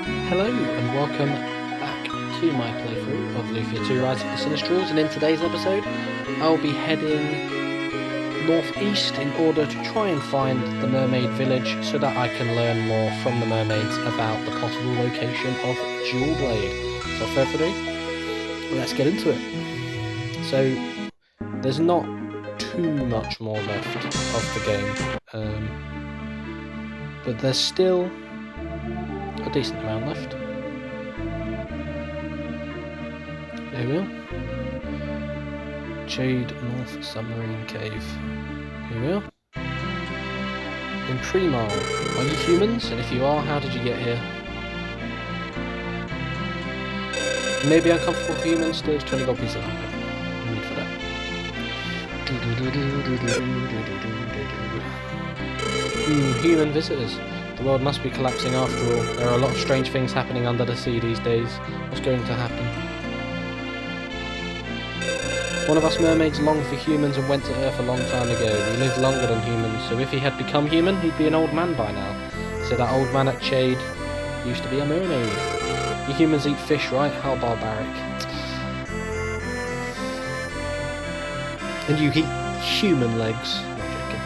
Hello and welcome back to my playthrough of Lufia II Rise of the Sinistrals, and in today's episode I'll be heading northeast in order to try and find the Mermaid village so that I can learn more from the mermaids about the possible location of Jewel Blade. So without further ado, let's get into it. So there's not too much more left of the game, but there's still a decent amount left. There we are. Jade North Submarine Cave. Here we are. In Primal. Are you humans? And if you are, how did you get here? You may be uncomfortable with humans, there's 20 gold pieces of ammo. No need for that. Human visitors. The world must be collapsing after all. There are a lot of strange things happening under the sea these days. What's going to happen? One of us mermaids longed for humans and went to Earth a long time ago. We lived longer than humans, so if he had become human, he'd be an old man by now. So that old man at Jade used to be a mermaid. You humans eat fish, right? How barbaric. And you eat human legs. I'm joking.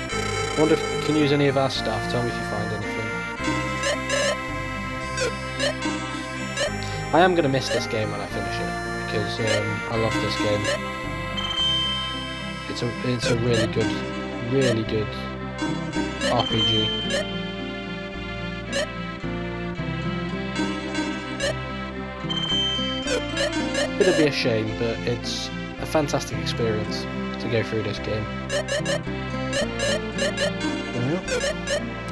I wonder if can use any of our stuff. Tell me if you find anything. I am going to miss this game when I finish it because I love this game. It's a really good RPG. It'll be a shame, but it's a fantastic experience to go through this game.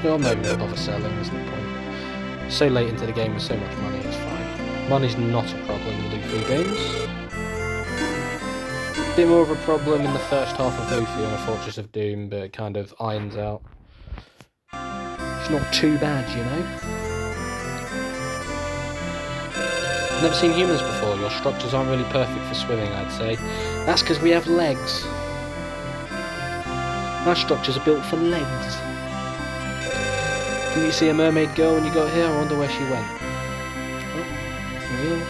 Well, I'm not even going to bother selling, there's no point. So late into the game with so much money, it's fine. Money's not a problem in Lufia games. A bit more of a problem in the first half of Lufia and Fortress of Doom, but it kind of irons out. It's not too bad, you know. I've never seen humans before. Your structures aren't really perfect for swimming, I'd say. That's because we have legs. Our structures are built for legs. Didn't you see a mermaid girl when you got here? I wonder where she went. Oh,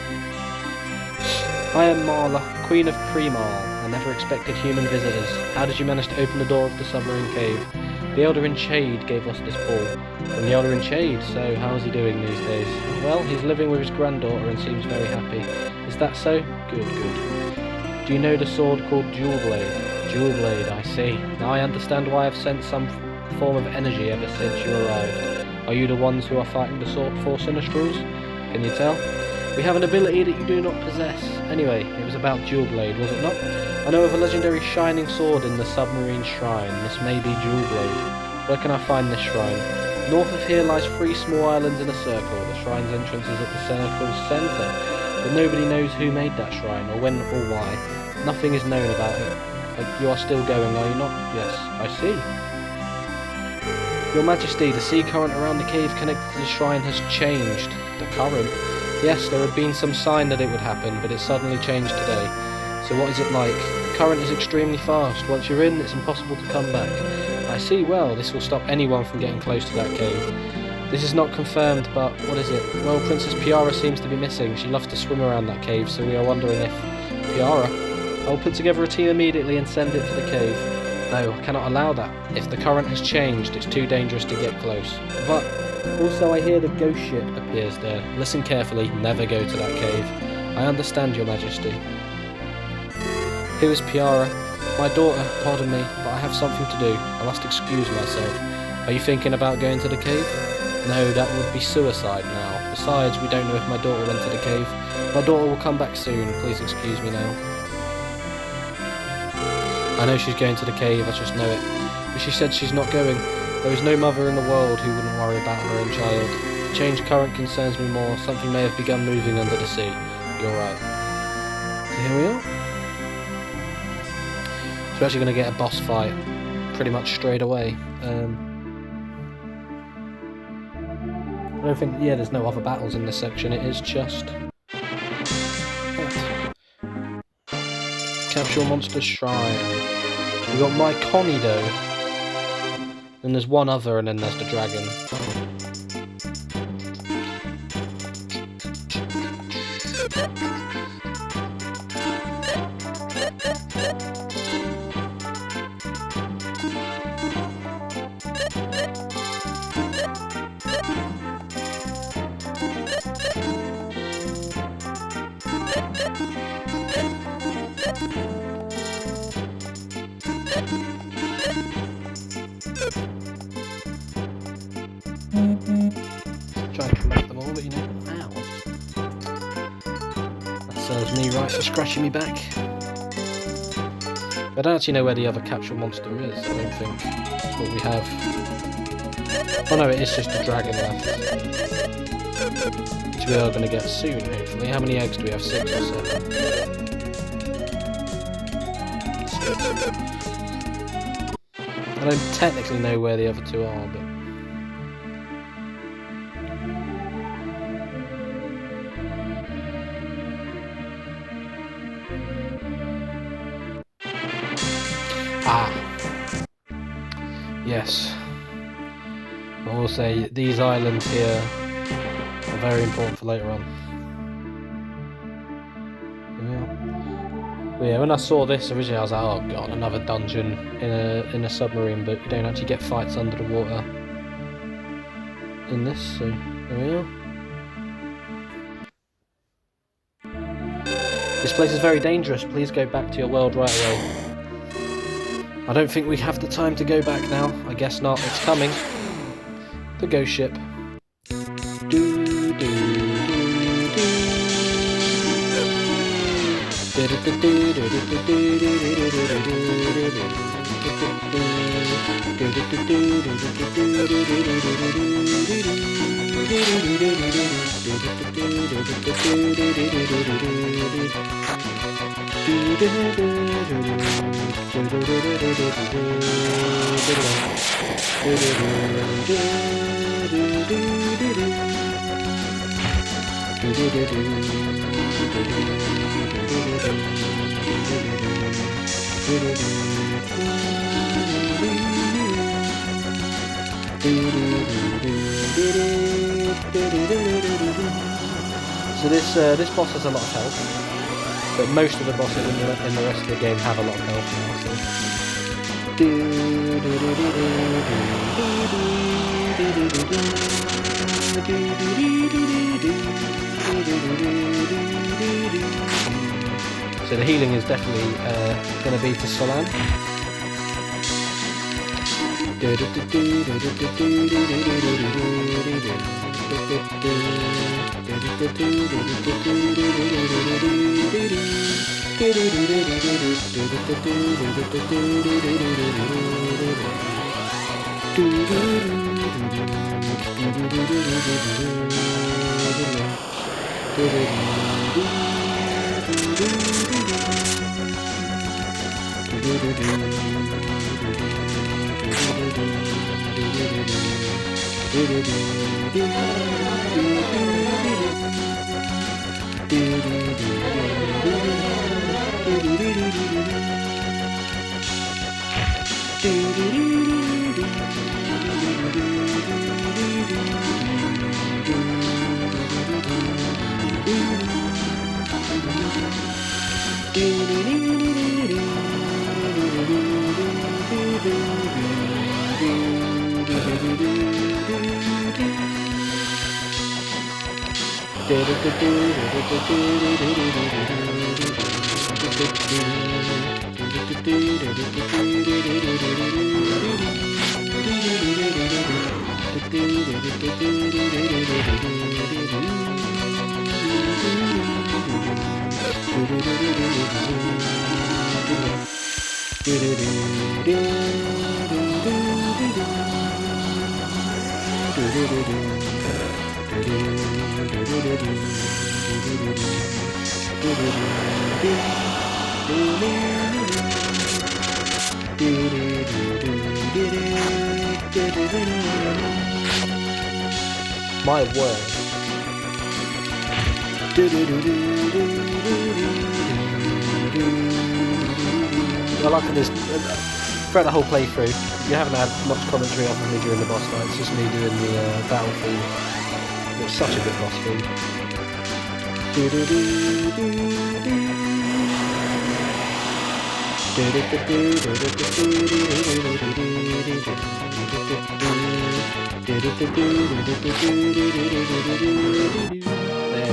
I am Marla, Queen of Primal. I never expected human visitors. How did you manage to open the door of the submarine cave? The Elder in Shade gave us this ball. From the Elder in Shade, so how's he doing these days? Well, he's living with his granddaughter and seems very happy. Is that so? Good, good. Do you know the sword called Jewel Blade? Jewel Blade, I see. Now I understand why I've sent some form of energy ever since you arrived. Are you the ones who are fighting the sword for Sinistrals? Can you tell? We have an ability that you do not possess. Anyway, it was about Jewel Blade, was it not? I know of a legendary shining sword in the submarine shrine. This may be Jewel Blade. Where can I find this shrine? North of here lies 3 small islands in a circle. The shrine's entrance is at the circle's centre. But nobody knows who made that shrine, or when or why. Nothing is known about it. You are still going, are you not? Yes, I see. Your Majesty, the sea current around the cave connected to the shrine has changed. The current? Yes, there had been some sign that it would happen, but it suddenly changed today. So what is it like? The current is extremely fast. Once you're in, it's impossible to come back. I see. Well, this will stop anyone from getting close to that cave. This is not confirmed, but what is it? Well, Princess Piara seems to be missing. She loves to swim around that cave, so we are wondering if... Piara? I will put together a team immediately and send it to the cave. No, I cannot allow that. If the current has changed, it's too dangerous to get close. But also I hear the ghost ship appears there. Listen carefully, never go to that cave. I understand, Your Majesty. Here is Piara. My daughter, pardon me, but I have something to do. I must excuse myself. Are you thinking about going to the cave? No, that would be suicide now. Besides, we don't know if my daughter went to the cave. My daughter will come back soon. Please excuse me now. I know she's going to the cave, I just know it. But she said she's not going. There is no mother in the world who wouldn't worry about her own child. The changed current concerns me more. Something may have begun moving under the sea. You're right. So here we are. So we're actually going to get a boss fight pretty much straight away. I don't think... Yeah, there's no other battles in this section. It is just... Capture Monster Shrine. We've got Myconido. Then there's one other, and then there's the dragon. Try and collect them all, but you know, ow. That serves me right for scratching me back. I don't actually know where the other capsule monster is, I don't think. But we have... Oh no, it is just a dragon left. Which we are going to get soon, hopefully. How many eggs do we have? 6 or 7? 6. I don't technically know where the other 2 are, but... Ah! Yes. I will say, these islands here are very important for later on. Yeah, when I saw this originally I was like, oh god, another dungeon in a submarine, but you don't actually get fights under the water in this, so there we are. This place is very dangerous, please go back to your world right away. I don't think we have the time to go back now, I guess not, it's coming. The ghost ship. So this boss has a lot of health, but most of the bosses in the rest of the game have a lot of health now. So the healing is definitely going to be to Solan. My word. I like this throughout the whole playthrough. You haven't had much commentary off of me during the boss fight. It's just me doing the battle theme. It's such a good boss theme. There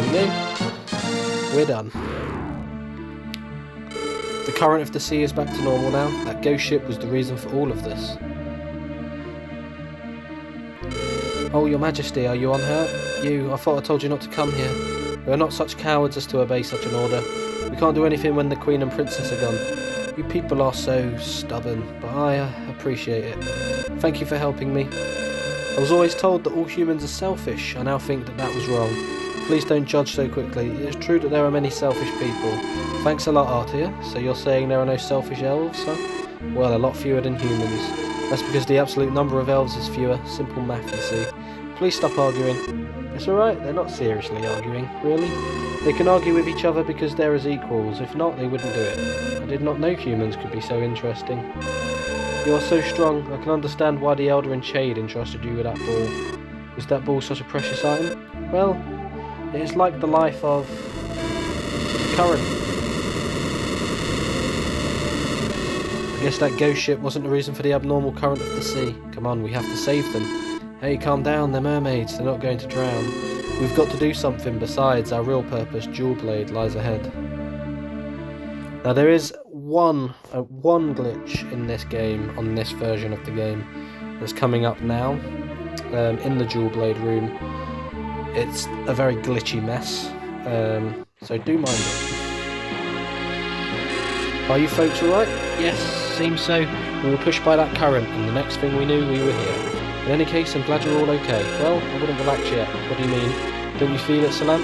we go. We're done. The current of the sea is back to normal now. That ghost ship was the reason for all of this. Oh, your majesty, are you unhurt? I thought I told you not to come here. We are not such cowards as to obey such an order. We can't do anything when the queen and princess are gone. You people are so stubborn, but I appreciate it. Thank you for helping me. I was always told that all humans are selfish. I now think that was wrong. Please don't judge so quickly. It is true that there are many selfish people. Thanks a lot, Artia. So you're saying there are no selfish elves, huh? Well, a lot fewer than humans. That's because the absolute number of elves is fewer. Simple math, you see. Please stop arguing. It's alright, they're not seriously arguing, really. They can argue with each other because they're as equals. If not, they wouldn't do it. I did not know humans could be so interesting. You are so strong. I can understand why the Elder in Shade entrusted you with that ball. Was that ball such a precious item? Well, it is like the life of current. I guess that ghost ship wasn't the reason for the abnormal current of the sea. Come on, we have to save them. Hey, calm down, they're mermaids, they're not going to drown. We've got to do something besides our real purpose. Jewel Blade lies ahead. Now there is one glitch in this game, on this version of the game, that's coming up now, in the Jewel Blade room. It's a very glitchy mess, so do mind it. Are you folks alright? Yes, seems so. We were pushed by that current, and the next thing we knew, we were here. In any case, I'm glad you're all okay. Well, I wouldn't relax yet. What do you mean? Don't you feel it, Salan?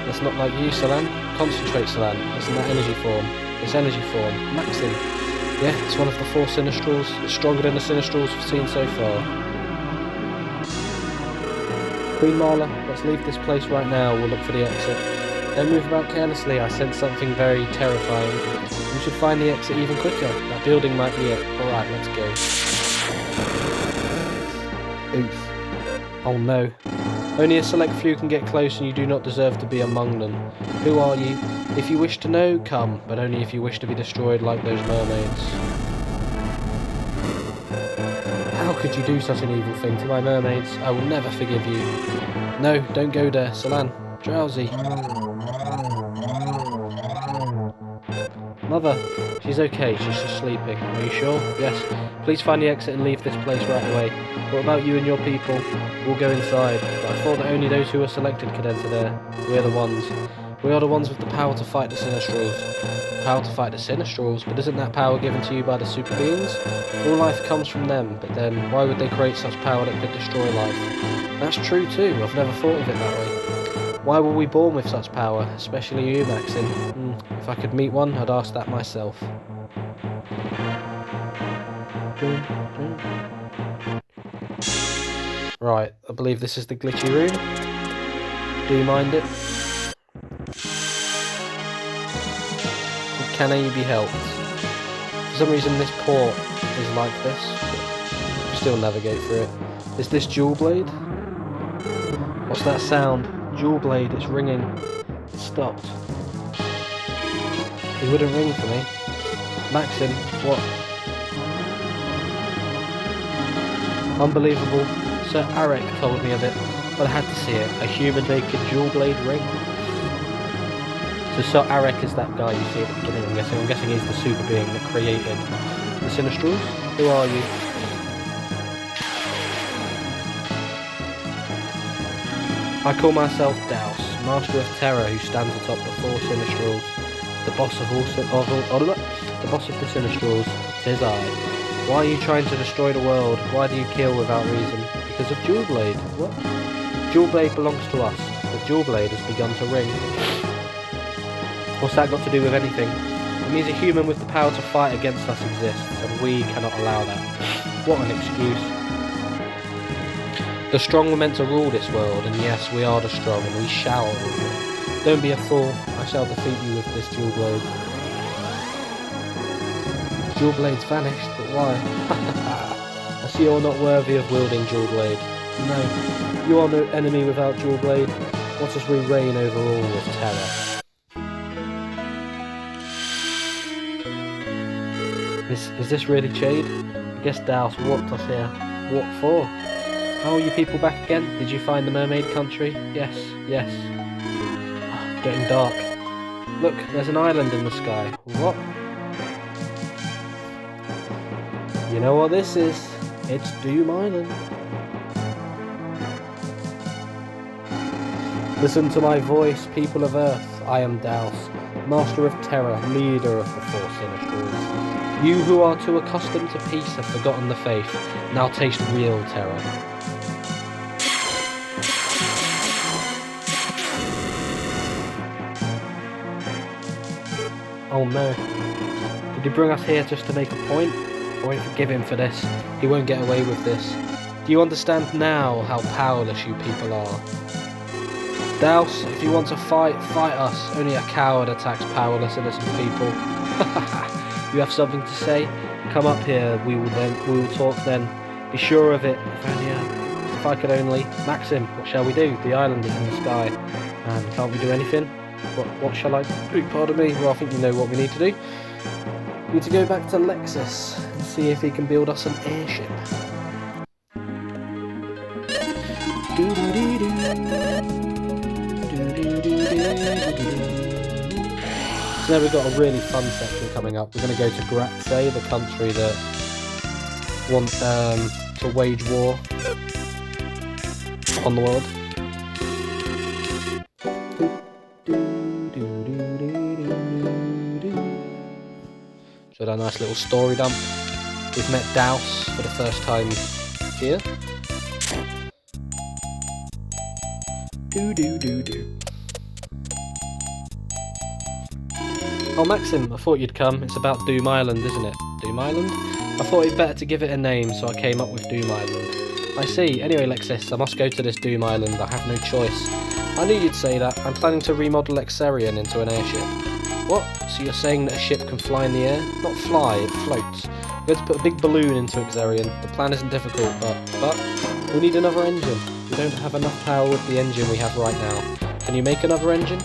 That's not like you, Salan. Concentrate, Salan. It's in that energy form. It's energy form. Maxim. Yeah, it's one of the 4 Sinistrals. It's stronger than the Sinistrals we've seen so far. Queen Marla, let's leave this place right now. We'll look for the exit. Don't move about carelessly. I sense something very terrifying. We should find the exit even quicker. That building might be it. Alright, let's go. Oof. Oh no. Only a select few can get close and you do not deserve to be among them. Who are you? If you wish to know, come, but only if you wish to be destroyed like those mermaids. How could you do such an evil thing to my mermaids? I will never forgive you. No, don't go there, Salan. Drowsy. Mother, she's okay, she's just sleeping. Are you sure? Yes. Please find the exit and leave this place right away. What about you and your people? We'll go inside, but I thought that only those who were selected could enter there. We're the ones. We are the ones with the power to fight the Sinistrals. Power to fight the Sinistrals? But isn't that power given to you by the super beings? All life comes from them, but then why would they create such power that could destroy life? That's true too, I've never thought of it that way. Why were we born with such power, especially you, Maxim? If I could meet one, I'd ask that myself. Right, I believe this is the glitchy room. Do you mind it? Can you be helped? For some reason this port is like this. Still navigate through it. Is this Jewel Blade? What's that sound? Jewel Blade, it's ringing. It stopped. He wouldn't ring for me. Maxim, what? Unbelievable. Sir Arek told me of it, but I had to see it. A human making Jewel Blade ring. So Sir Arek is that guy you see at the beginning, I'm guessing. I'm guessing he's the super being that created the Sinistrals. Who are you? I call myself Daos, Master of Terror who stands atop the 4 Sinistrals. The boss of the boss of the Sinistrals, 'tis I. Why are you trying to destroy the world? Why do you kill without reason? Because of Jewel Blade. What? Jewel Blade belongs to us. The Jewel Blade has begun to ring. What's that got to do with anything? It means a human with the power to fight against us exists, and we cannot allow that. What an excuse. The strong were meant to rule this world, and yes, we are the strong, and we shall rule. Don't be a fool. I shall defeat you with this Jewel Blade. Jewel Blade's vanished, but why? I see you're not worthy of wielding Jewel Blade. No, you are no enemy without Jewel Blade. What as we reign over all with terror. Is this really Shade? I guess Daos walked us here. What for? How are you people back again? Did you find the Mermaid country? Yes, yes. Oh, getting dark. Look, there's an island in the sky. What? You know what this is? It's Doom Island. Listen to my voice, people of Earth. I am Daos, master of terror, leader of the four Sinistrals. You who are too accustomed to peace have forgotten the faith. Now taste real terror. Oh no. Did he bring us here just to make a point? I won't forgive him for this. He won't get away with this. Do you understand now how powerless you people are? Daos, if you want to fight, fight us. Only a coward attacks powerless innocent people. You have something to say? Come up here, we will talk then. Be sure of it. If I could only. Maxim, what shall we do? The island is in the sky. And can't we do anything? What shall I do? Pardon me. Well, I think you know what we need to do. We need to go back to Lexis and see if he can build us an airship. So now we've got a really fun section coming up. We're going to go to Gratze, the country that want to wage war on the world. So a nice little story dump. We've met Daos for the first time here. Oh, Maxim, I thought you'd come. It's about Doom Island, isn't it? Doom Island? I thought it'd better to give it a name, so I came up with Doom Island. I see. Anyway, Lexis, I must go to this Doom Island. I have no choice. I knew you'd say that. I'm planning to remodel Excerion into an airship. What? So you're saying that a ship can fly in the air? Not fly, it floats. We're going to put a big balloon into Excerion. The plan isn't difficult, but we need another engine. We don't have enough power with the engine we have right now. Can you make another engine?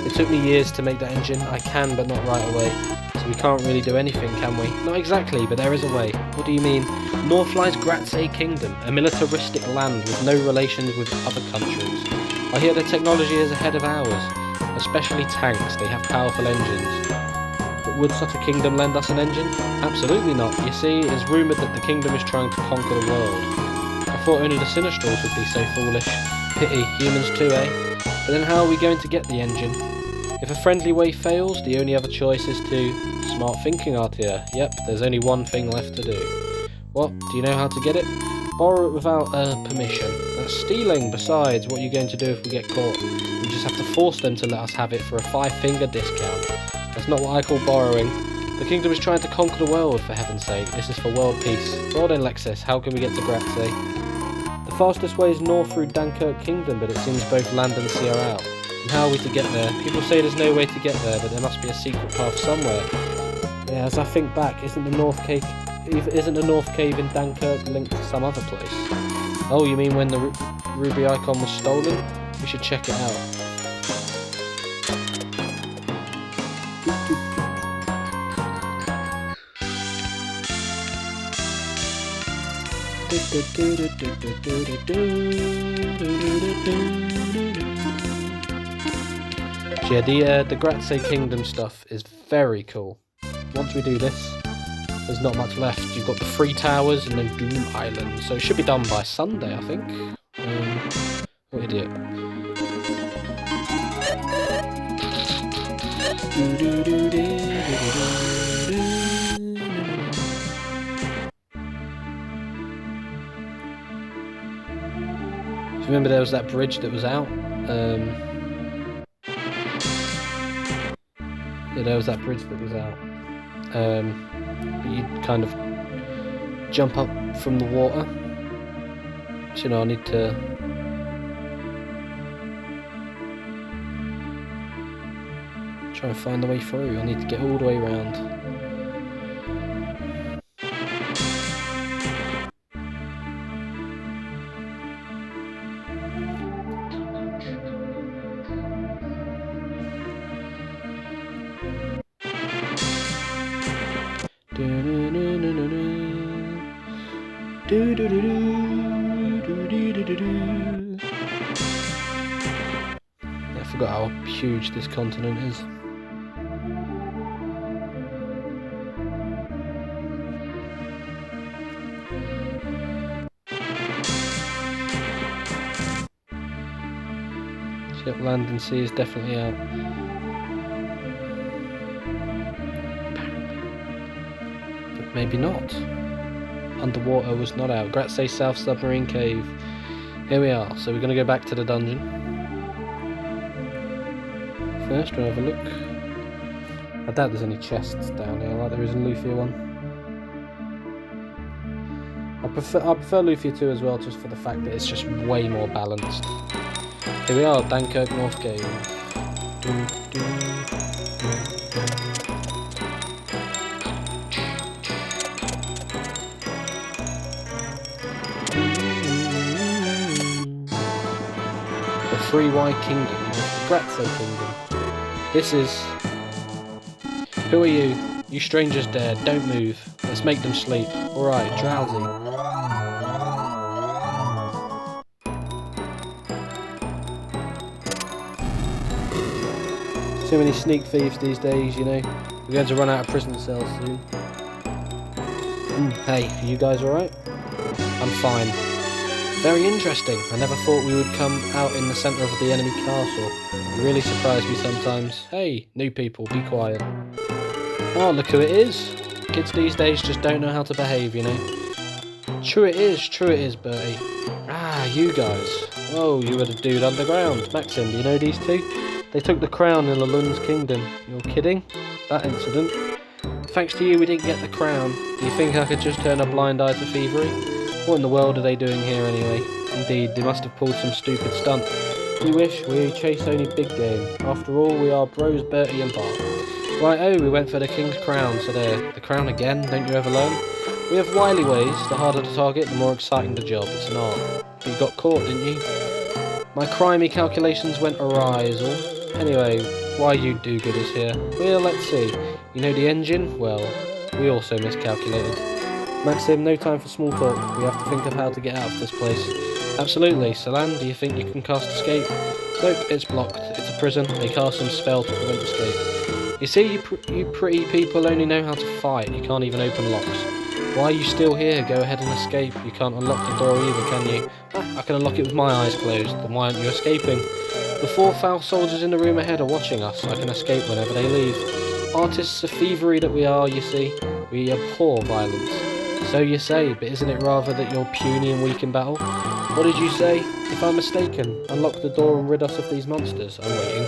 It took me years to make that engine. I can, but not right away. So we can't really do anything, can we? Not exactly, but there is a way. What do you mean? North lies Gratze Kingdom, a militaristic land with no relations with other countries. I hear the technology is ahead of ours, especially tanks. They have powerful engines. But would such a kingdom lend us an engine? Absolutely not. You see, it is rumoured that the kingdom is trying to conquer the world. I thought only the Sinistrals would be so foolish. Pity, humans too, eh? But then how are we going to get the engine? If a friendly way fails, the only other choice is to... Smart thinking, Artia. Yep, there's only one thing left to do. What? Do you know how to get it? Borrow it without permission. That's stealing. Besides, what are you going to do if we get caught? We just have to force them to let us have it for a 5-finger discount. That's not what I call borrowing. The kingdom is trying to conquer the world, for heaven's sake. This is for world peace. Well then, Lexis, how can we get to Gratze? The fastest way is north through Gratze Kingdom, but it seems both land and sea are out. And how are we to get there? People say there's no way to get there, but there must be a secret path somewhere. Yeah, as I think back, isn't the North Cave in Dunkirk linked to some other place? Oh, you mean when the ruby icon was stolen? We should check it out. Yeah, the Gratze Kingdom stuff is very cool. Once we do this, there's not much left. You've got the 3 towers and then Doom Island, so it should be done by Sunday, I think. What idiot. Remember there was that bridge that was out? Yeah, there was that bridge that was out. You'd kind of jump up from the water. So, you know, I need to... try and find the way through. I need to get all the way around. I forgot how huge this continent is. Ship, land and sea is definitely out. But maybe not. Underwater was not out. Gratze South Submarine Cave. Here we are. So we're going to go back to the dungeon. First, we'll have a look. I doubt there's any chests down here like there is in Lufia 1. I prefer Lufia 2 as well, just for the fact that it's just way more balanced. Here we are, Dunkirk North Cave. The 3Y Kingdom, the Gratze Kingdom. This is... Who are you? You strangers dare, don't move. Let's make them sleep. Alright, drowsy. Too many sneak thieves these days, you know. We're going to run out of prison cells soon. Hey, are you guys alright? I'm fine. Very interesting. I never thought we would come out in the centre of the enemy castle. You really surprised me sometimes. Hey, new people, be quiet. Oh, look who it is. Kids these days just don't know how to behave, you know. True it is, Bertie. Ah, you guys. Oh, you were the dude underground. Maxim, do you know these two? They took the crown in Lufia Kingdom. You're kidding? That incident. Thanks to you, we didn't get the crown. Do you think I could just turn a blind eye to thievery? What in the world are they doing here anyway? Indeed, they must have pulled some stupid stunt. We wish we chase only big game. After all, we are bros Bertie and Bart. Right, oh, we went for the king's crown, so there. The crown again, don't you ever learn? We have wily ways. The harder the target, the more exciting the job. It's an art. But you got caught, didn't you? My crimey calculations went awry is all. Anyway, why you do-gooders here? Well, let's see. You know the engine? Well, we also miscalculated. Maxim, no time for small talk. We have to think of how to get out of this place. Absolutely. Salan, do you think you can cast escape? Nope, it's blocked. It's a prison. They cast some spell to prevent escape. You see, you pretty people only know how to fight. You can't even open locks. Why are you still here? Go ahead and escape. You can't unlock the door either, can you? I can unlock it with my eyes closed. Then why aren't you escaping? The 4 foul soldiers in the room ahead are watching us. I can escape whenever they leave. Artists of thievery that we are, you see. We abhor violence. So you say, but isn't it rather that you're puny and weak in battle? What did you say? If I'm mistaken, unlock the door and rid us of these monsters. I'm waiting.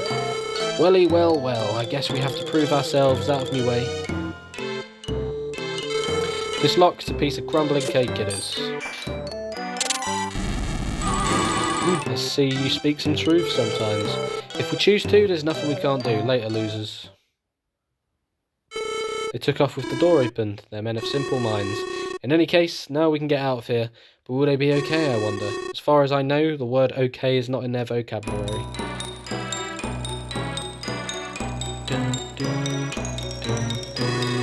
Welly, well, I guess we have to prove ourselves out of me way. This lock's a piece of crumbling cake, it is. I see you speak some truth sometimes. If we choose to, there's nothing we can't do. Later, losers. They took off with the door opened. They're men of simple minds. In any case, now we can get out of here. But will they be okay, I wonder? As far as I know, the word okay is not in their vocabulary.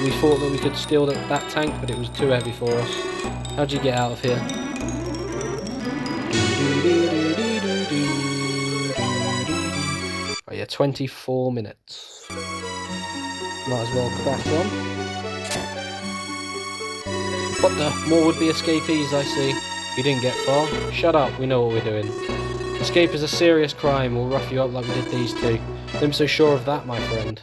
We thought that we could steal that tank, but it was too heavy for us. How'd you get out of here? Oh yeah, 24 minutes. Might as well crack on. What the? More would-be escapees, I see. You didn't get far. Shut up, we know what we're doing. Escape is a serious crime. We'll rough you up like we did these two. I'm so sure of that, my friend.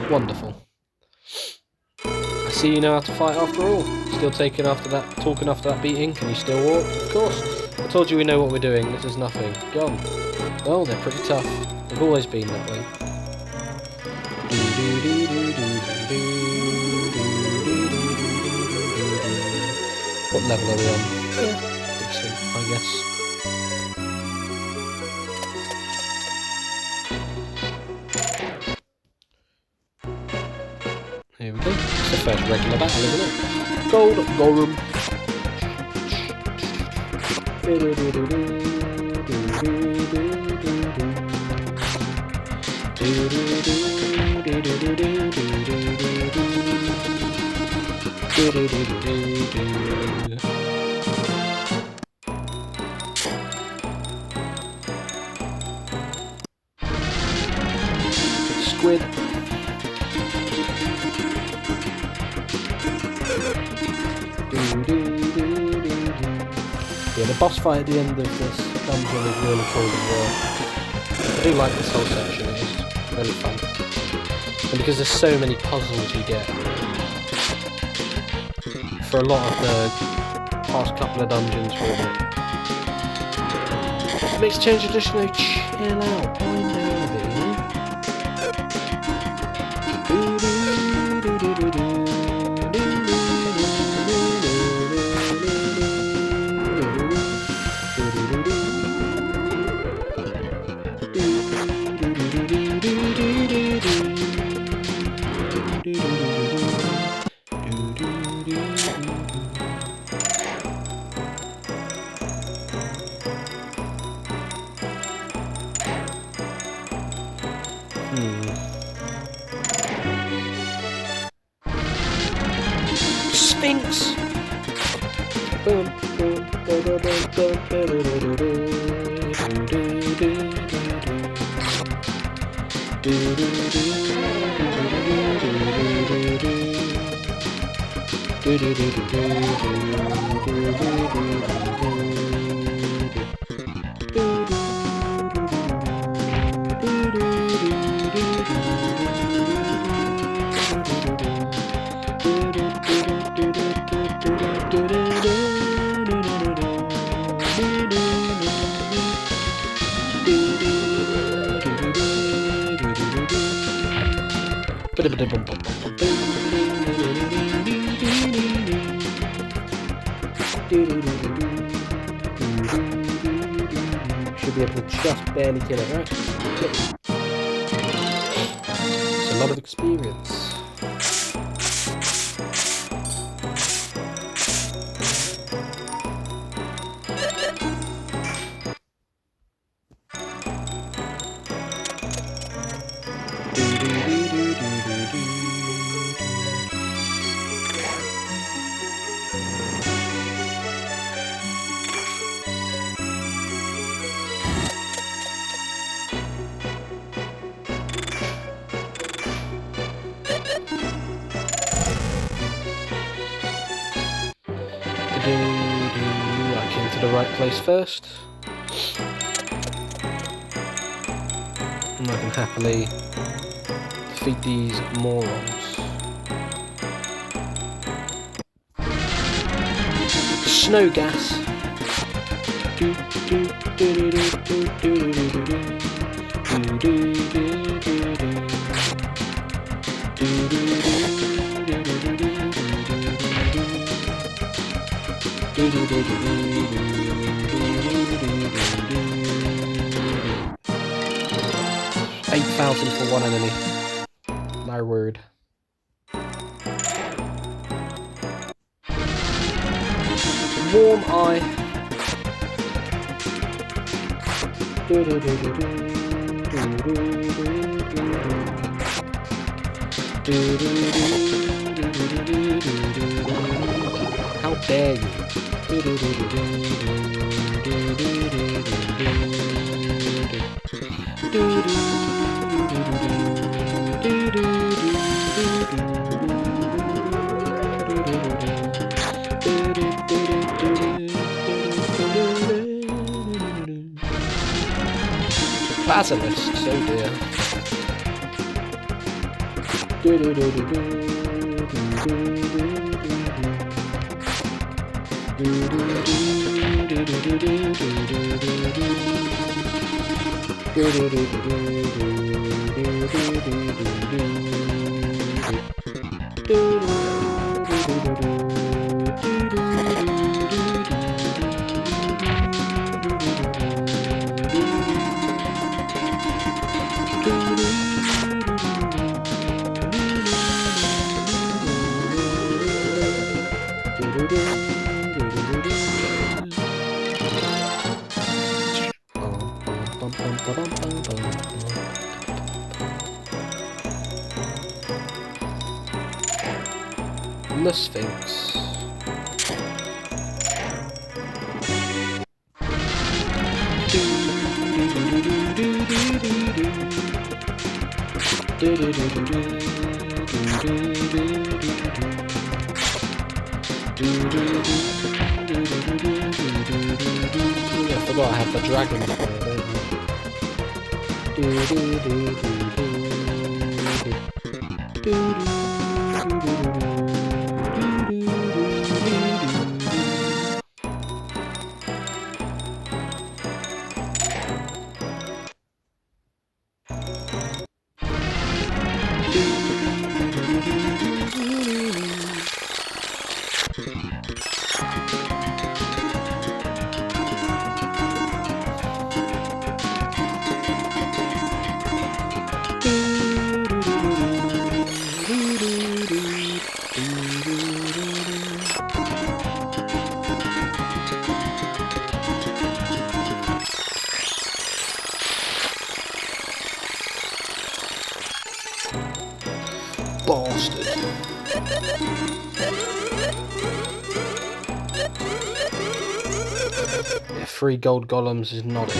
Wonderful. I see you know how to fight after all. Still talking after that beating? Can you still walk? Of course. I told you we know what we're doing. This is nothing. Gone. Well, they're pretty tough. They've always been that way. What level are we on? Yeah, decent, I guess. Here we go. It's the first regular battle, isn't it? Gold Gorum. Squid. Yeah, the boss fight at the end of this dungeon is really cool as well. I do like this whole section, it is really fun. And because there's so many puzzles you get, for a lot of the past couple of dungeons really. It makes change additionally chill out, wind down a bit, you know? Sphinx! Should be able to just barely kill it, right? It's a lot of experience. I came to the right place first. And I can happily defeat these morons. Snow gas. $8,000 for one enemy. My word. Warm eye. How dare you? Basilisk, so dear. The Sphinx. I forgot I have the dragon before, Bastard. Yeah, 3 gold golems is not it.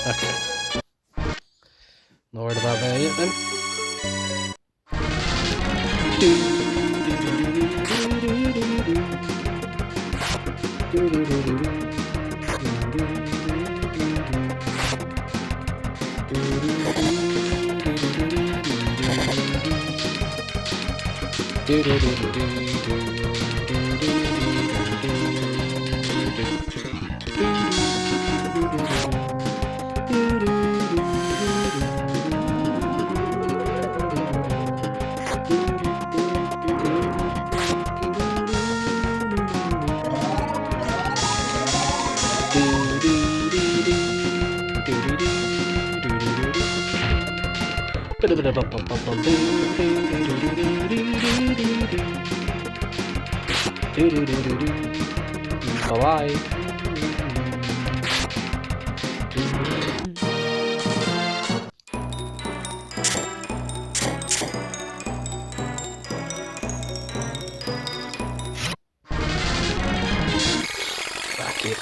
Okay. Not worried about that yet then. Bye-bye. Back it.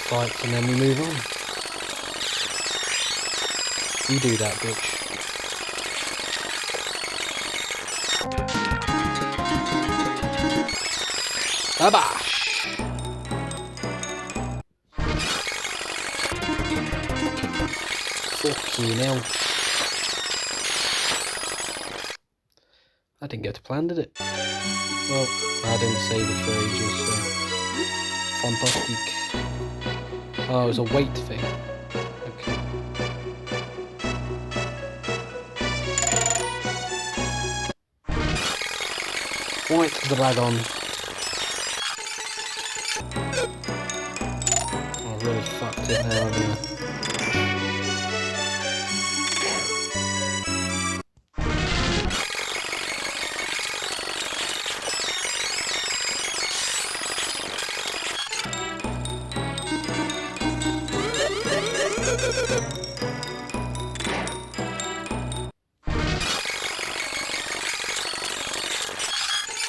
Fights and then we move on. You do that, bitch. Abash! Fucking hell. I didn't go to plan, did it? Well, I didn't save it for ages, so... Fantastic. Oh, it was a weight thing. Okay. White dragon. Oh, I really fucked it now, haven't I?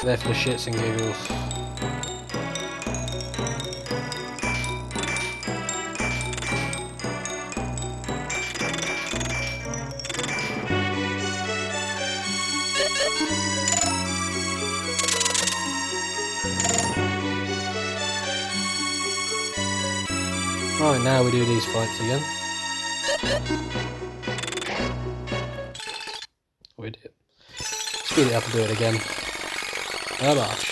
There for the shits and giggles. Right, now we do these fights again. We do. Speed it up and do it again. Abash.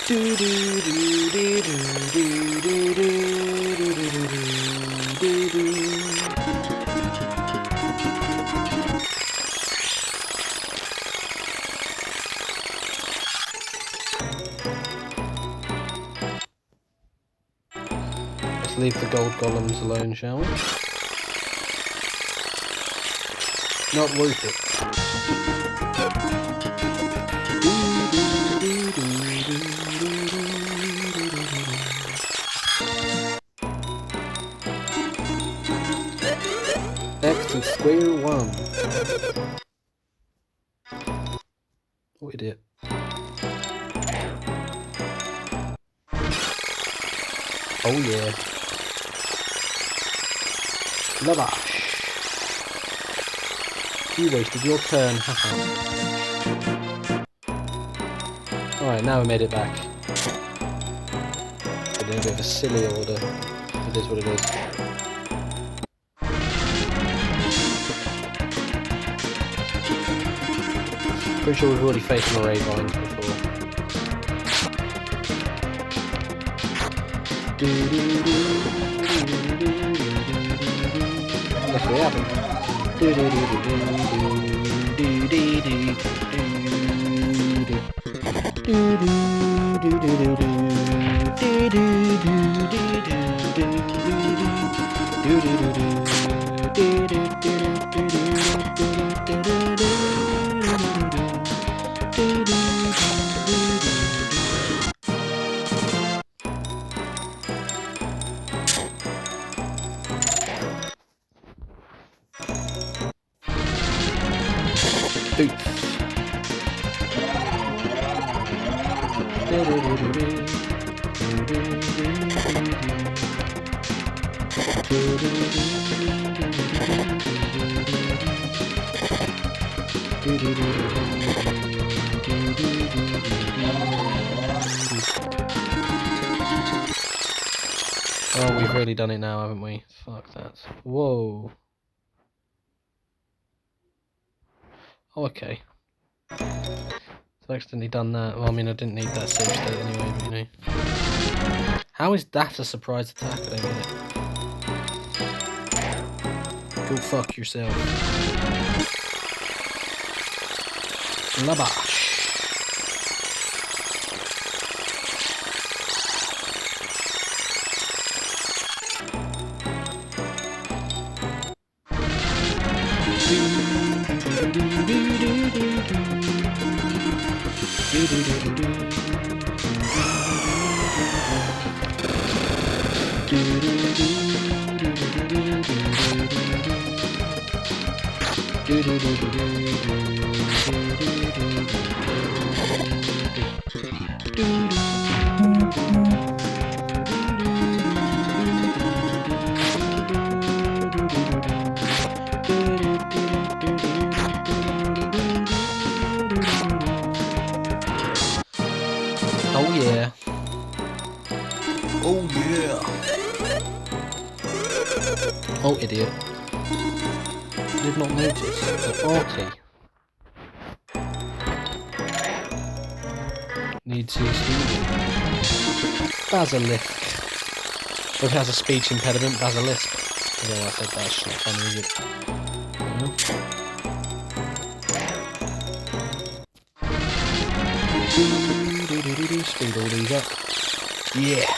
Let's leave the gold golems alone, shall we? Not worth it. Back to square one. Oh, idiot. Oh yeah. Lavash. You wasted your turn, haha. Alright, now we made it back. But in a bit of a silly order. It is what it is. Pretty sure we've already faced Mermaid vines before. Yes, we haven't. Oh, we've really done it now, haven't we? Fuck that. Whoa. Oh, okay. So I accidentally done that. Well, I mean, I didn't need that save state anyway, but you know. How is that a surprise attack? I don't get it. Go fuck yourself. Labash. Oh yeah. Oh yeah. Oh idiot. Did not notice the party. Needs his healing. Basilisk. If it has a speech impediment, basilisk. Although I said that's not funny, is it? Speed all these up. Yeah.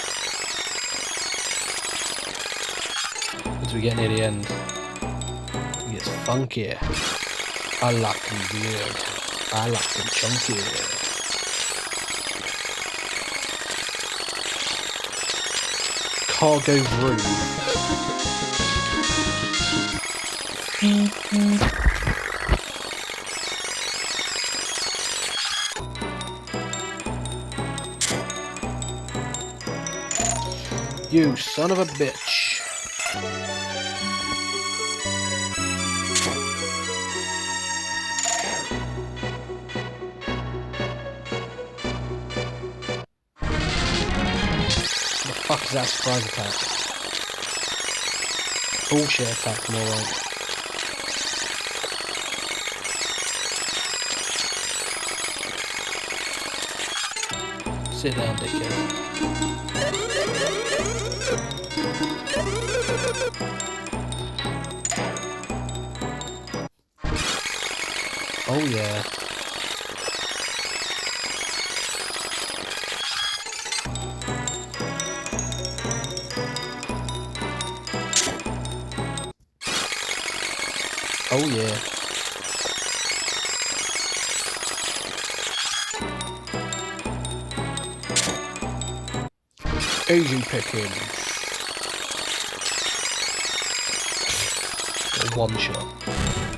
As we get near the end, it gets funkier. I like them weird. I like them chunky. Cargo room. You son of a bitch. What the fuck is that surprise attack? Bullshit attack, more like. Sit down, dickhead. Oh yeah. Oh yeah. Easy pickings. One shot.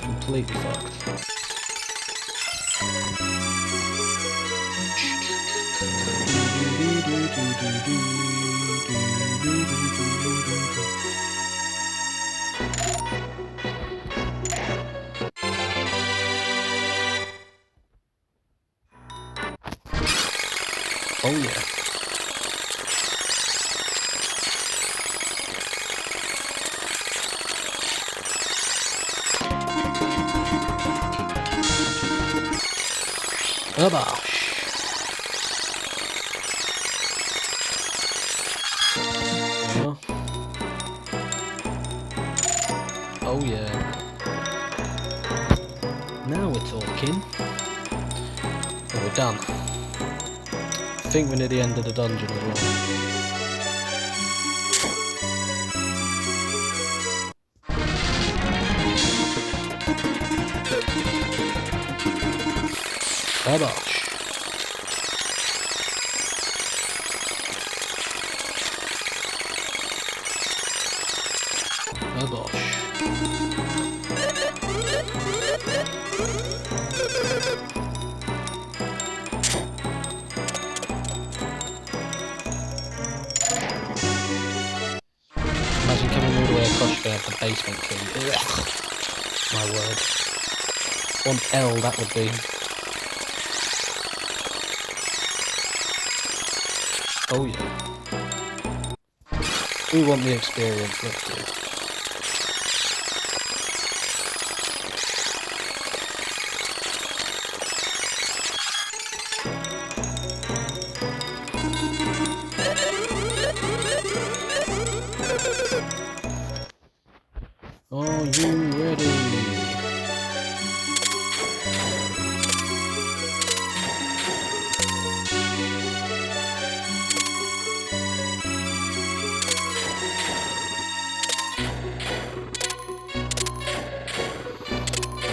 Completely fucked. Oh yeah. Abash. Yeah. Oh yeah. Now we're talking. Oh, we're done. I think we're near the end of the dungeon as well. Abash. Abash. Imagine coming all the way across there for the basement key. Ugh. My word. 1L that would be. Oh yeah. We want the experience, let's do it. Are you ready?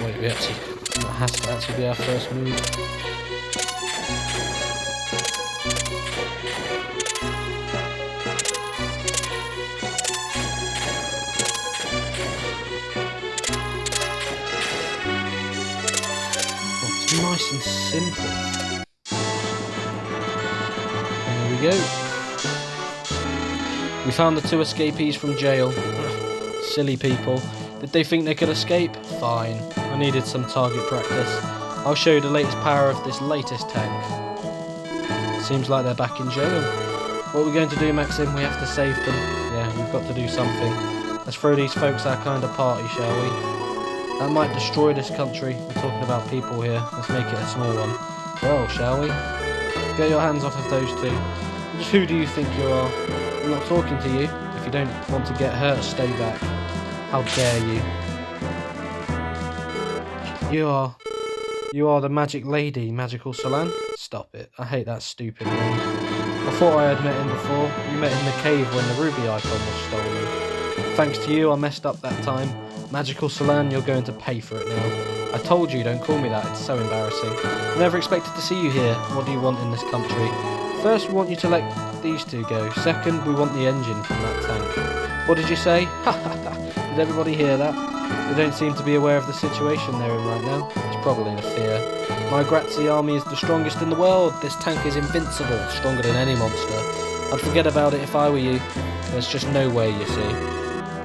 Wait, that has to actually be our first move. Nice and simple. There we go. We found the 2 escapees from jail. Silly people. Did they think they could escape? Fine. I needed some target practice. I'll show you the latest power of this latest tank. Seems like they're back in jail. What are we going to do, Maxim? We have to save them. Yeah, we've got to do something. Let's throw these folks our kind of party, shall we? That might destroy this country. We're talking about people here. Let's make it a small one. Well, shall we? Get your hands off of those 2. Just who do you think you are? I'm not talking to you. If you don't want to get hurt, stay back. How dare you? You are the magic lady, Magical Solan? Stop it. I hate that stupid name. I thought I had met him before. You met in the cave when the ruby icon was stolen. Thanks to you, I messed up that time. Magical Solan, you're going to pay for it now. I told you, don't call me that, it's so embarrassing. I never expected to see you here. What do you want in this country? First, we want you to let these 2 go. Second, we want the engine from that tank. What did you say? Ha ha ha. Did everybody hear that? They don't seem to be aware of the situation they're in right now. It's probably the fear. My Gratze army is the strongest in the world. This tank is invincible, stronger than any monster. I'd forget about it if I were you. There's just no way, you see.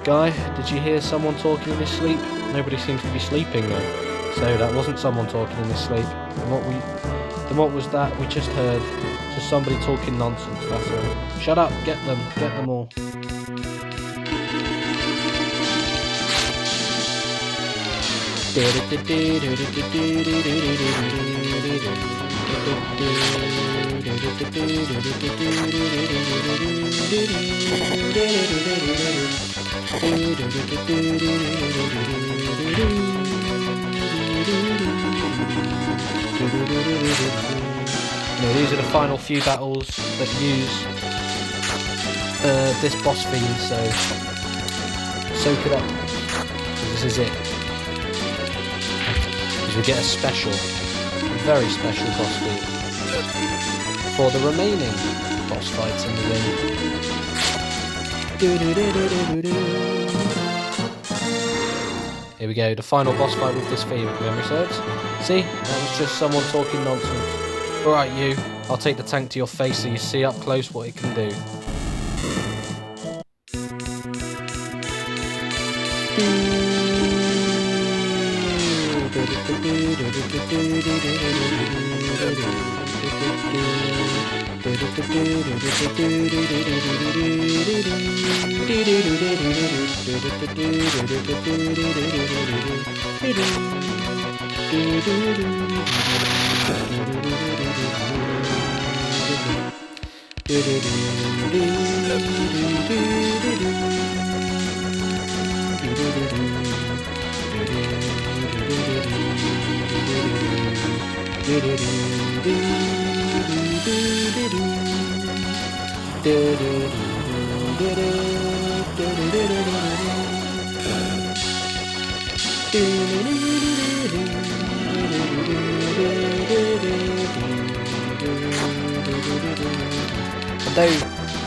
Guy, did you hear someone talking in his sleep? Nobody seems to be sleeping though. So that wasn't someone talking in his sleep. Then what was that we just heard? Just somebody talking nonsense, that's all. Shut up, get them all. These are the final few battles that use this boss theme, so soak it up. This is it. Because we get a special, very special boss theme for the remaining boss fights in the game. Here we go, the final boss fight with this theme, if memory serves. See, that was just someone talking nonsense. Alright you, I'll take the tank to your face so you see up close what it can do.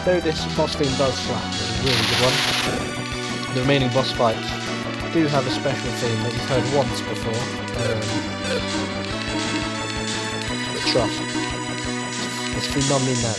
Though this boss theme does slap, it's a really good one. The remaining boss fights do have a special theme that you've heard once before. But trust, it's phenomenal.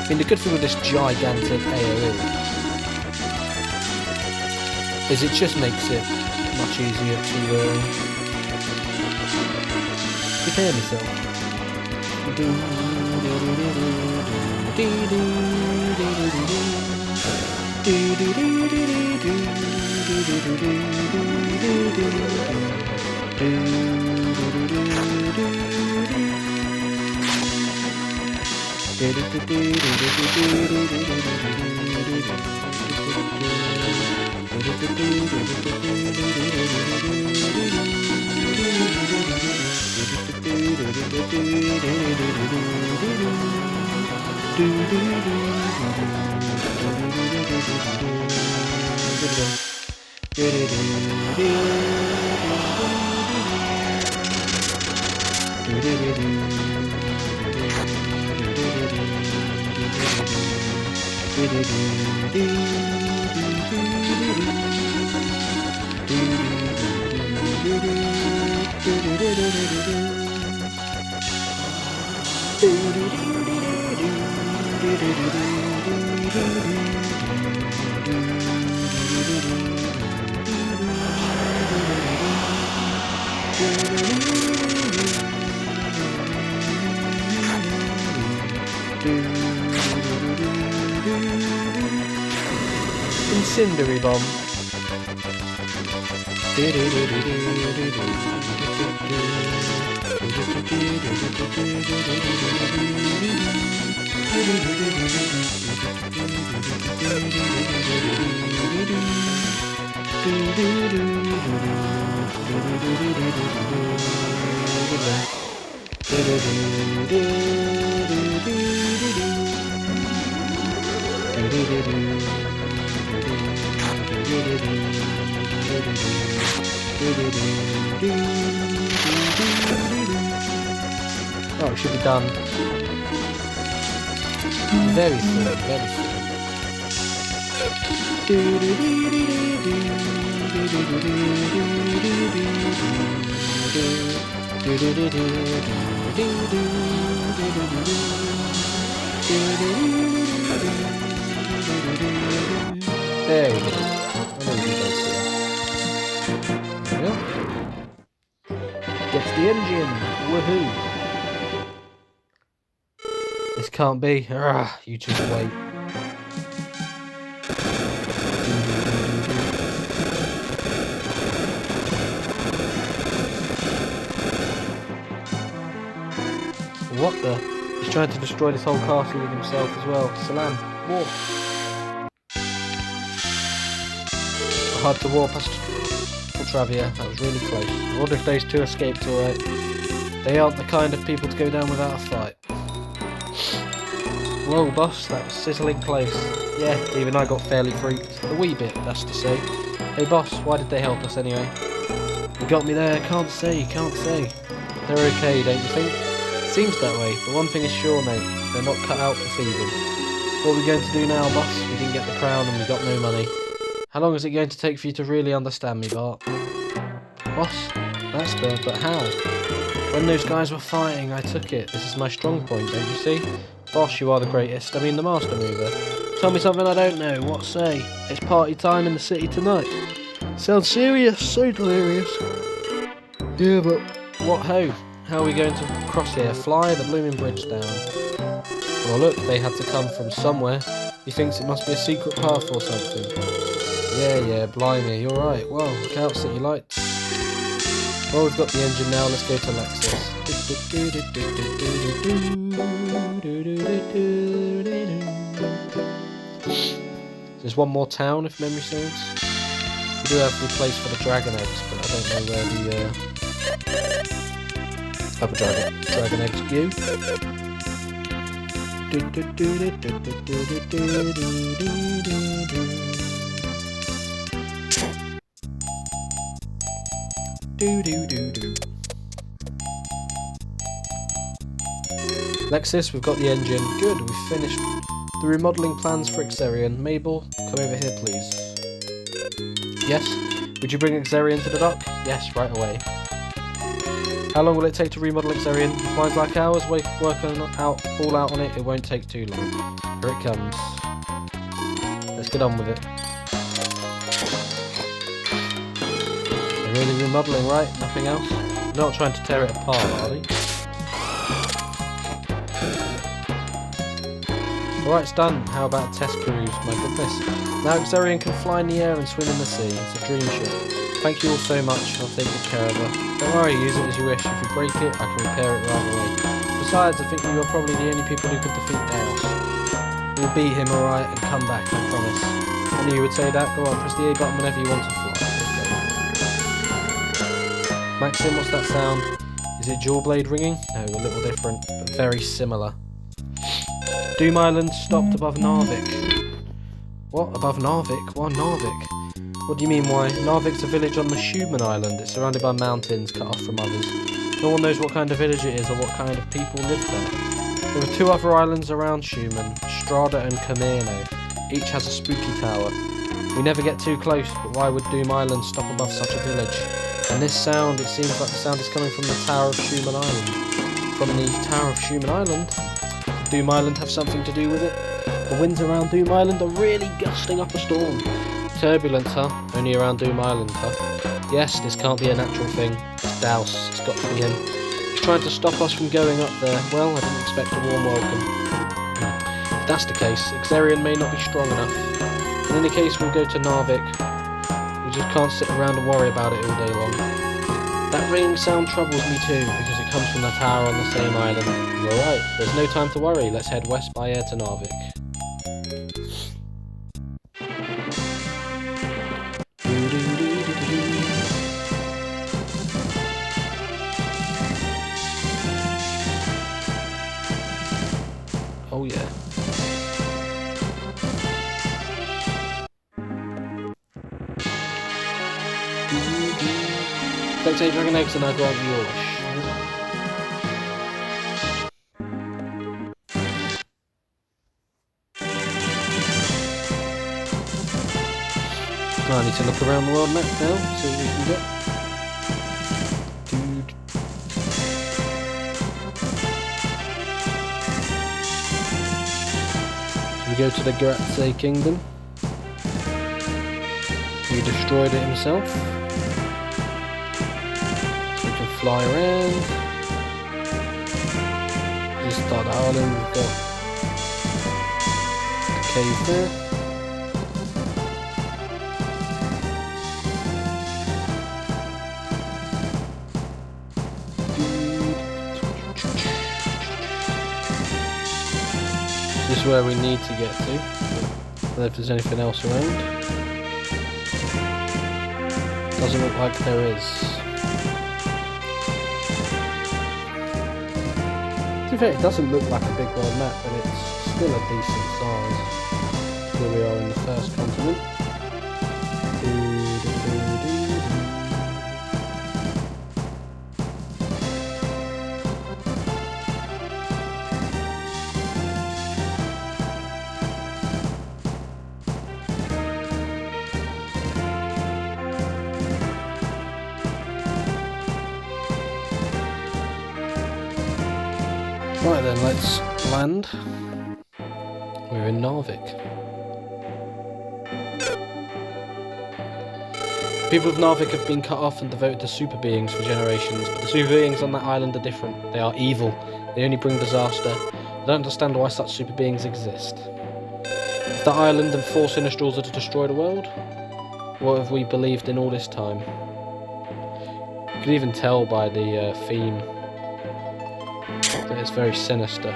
I mean, the good thing with this gigantic AoE is it just makes it much easier to prepare myself. Incendiary bomb. Oh, it should be done very soon, very soon. There we go. I know you guys see. There we go. Gets the engine. Woohoo. This can't be. You just wait. What the? He's trying to destroy this whole castle with himself as well. Salam, warp. Hard to warp past Portravia. That was really close. I wonder if those two escaped alright. They aren't the kind of people to go down without a fight. Whoa, boss, that was sizzling close. Yeah, even I got fairly freaked. A wee bit, that's to say. Hey boss, why did they help us anyway? You got me there, can't say. They're okay, don't you think? Seems that way, but one thing is sure, mate. They're not cut out for thieving. What are we going to do now, boss? We didn't get the crown and we got no money. How long is it going to take for you to really understand me, Bart? Boss, that's but how? When those guys were fighting, I took it. This is my strong point, don't you see? Boss, you are the greatest. I mean, the master mover. Tell me something I don't know. What say? It's party time in the city tonight. Sounds serious. So delirious. Yeah, but what ho? How are we going to cross here? Fly the blooming bridge down. Well, look, they had to come from somewhere. He thinks it must be a secret path or something. Yeah, blimey, you're right. Well, look out, city lights. Well, we've got the engine now, let's go to Lexis. There's one more town, if memory serves. We do have the place for the dragon eggs, but I don't know where the other dragon eggs go. Lexis, we've got the engine. Good, we've finished the remodelling plans for Excerion. Mabel, come over here, please. Yes? Would you bring Excerion to the dock? Yes, right away. How long will it take to remodel Excerion? Mine's like hours, working all out on it. It won't take too long. Here it comes. Let's get on with it. They're really remodelling, right? Nothing else? They're not trying to tear it apart, are they? Alright, it's done. How about a test cruise? My goodness. Now Excerion can fly in the air and swim in the sea. It's a dream ship. Thank you all so much. I'll take good care of her. Don't worry, use it as you wish. If you break it, I can repair it right away. Besides, I think you are probably the only people who could defeat Daos. We'll beat him alright and come back, I promise. I knew you would say that. Go on, press the A button whenever you want to fly. Maxim, what's that sound? Is it dual blade ringing? No, a little different, but very similar. Doom Island stopped above Narvik. What? Above Narvik? Why Narvik? What do you mean why? Narvik's a village on the Schumann Island. It's surrounded by mountains cut off from others. No one knows what kind of village it is or what kind of people live there. There are two other islands around Schumann, Strada and Camerno. Each has a spooky tower. We never get too close, but why would Doom Island stop above such a village? And this sound, it seems like the sound is coming from the Tower of Schumann Island. From the Tower of Schumann Island? Did Doom Island have something to do with it? The winds around Doom Island are really gusting up a storm. Turbulence, huh? Only around Doom Island, huh? Yes, this can't be a natural thing. It's Daos. It's got to be him. He's trying to stop us from going up there. Well, I didn't expect a warm welcome. If that's the case, Excerion may not be strong enough. In any case, we'll go to Narvik. We just can't sit around and worry about it all day long. That ringing sound troubles me too, because it comes from the tower on the same island. You're right, there's no time to worry. Let's head west by air to Narvik. Oh yeah. Collect 8 dragon eggs and I'll grant you your wish. I need to look around the world map now, see what we can get. We go to the Gratze Kingdom. He destroyed it himself. So we can fly around. This is the island. We've got the cave there. This is where we need to get to. I don't know if there's anything else around. Doesn't look like there is. To be fair, it doesn't look like a big world map, but it's still a decent size. Here we are in the first continent. Right then, let's land. We're in Narvik. People of Narvik have been cut off and devoted to super beings for generations, but the super beings on that island are different. They are evil. They only bring disaster. I don't understand why such super beings exist. If the island and 4 Sinistrals are to destroy the world, what have we believed in all this time? You can even tell by the theme. It's very sinister.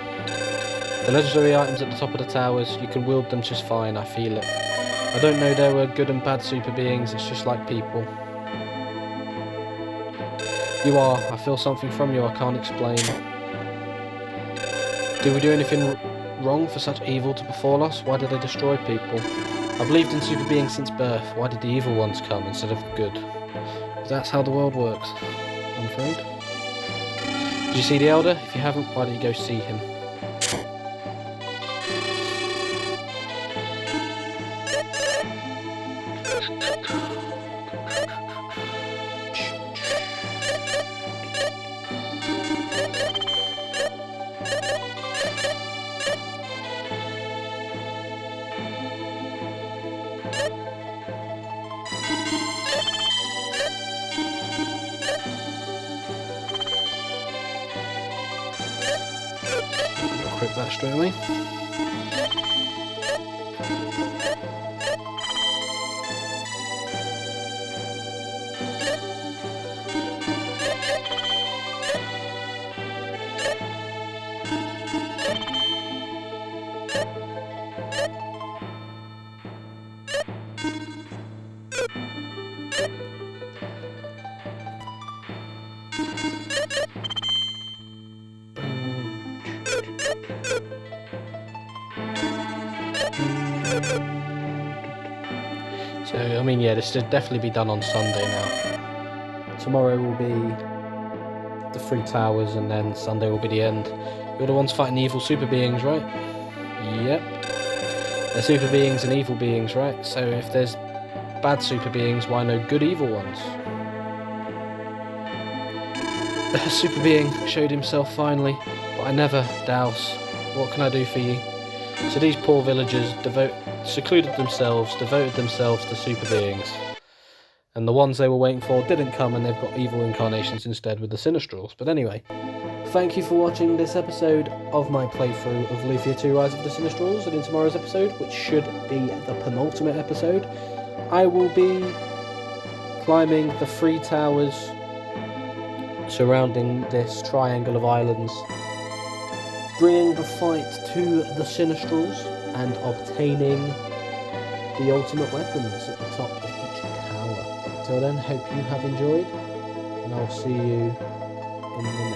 The legendary items at the top of the towers, you can wield them just fine, I feel it. I don't know there were good and bad super beings, it's just like people. You are, I feel something from you I can't explain. Did we do anything wrong for such evil to befall us? Why did they destroy people? I believed in super beings since birth, why did the evil ones come instead of the good? That's how the world works, I'm afraid. Did you see the Elder? If you haven't, why don't you go see him? Equip that straight away. So, I mean, yeah, this should definitely be done on Sunday now. Tomorrow will be the 3 towers, and then Sunday will be the end. You're the ones fighting evil super beings, right? Yep. They're super beings and evil beings, right? So if there's bad super beings, why no good evil ones? The super being showed himself finally, but I never, Daos. What can I do for you? So these poor villagers secluded themselves, devoted themselves to super beings. And the ones they were waiting for didn't come, and they've got evil incarnations instead with the Sinistrals. But anyway, thank you for watching this episode of my playthrough of Lufia II Rise of the Sinistrals, and in tomorrow's episode, which should be the penultimate episode, I will be climbing the 3 towers surrounding this triangle of islands, bringing the fight to the Sinistrals and obtaining the ultimate weapons at the top of each tower. Till then, hope you have enjoyed, and I'll see you in the next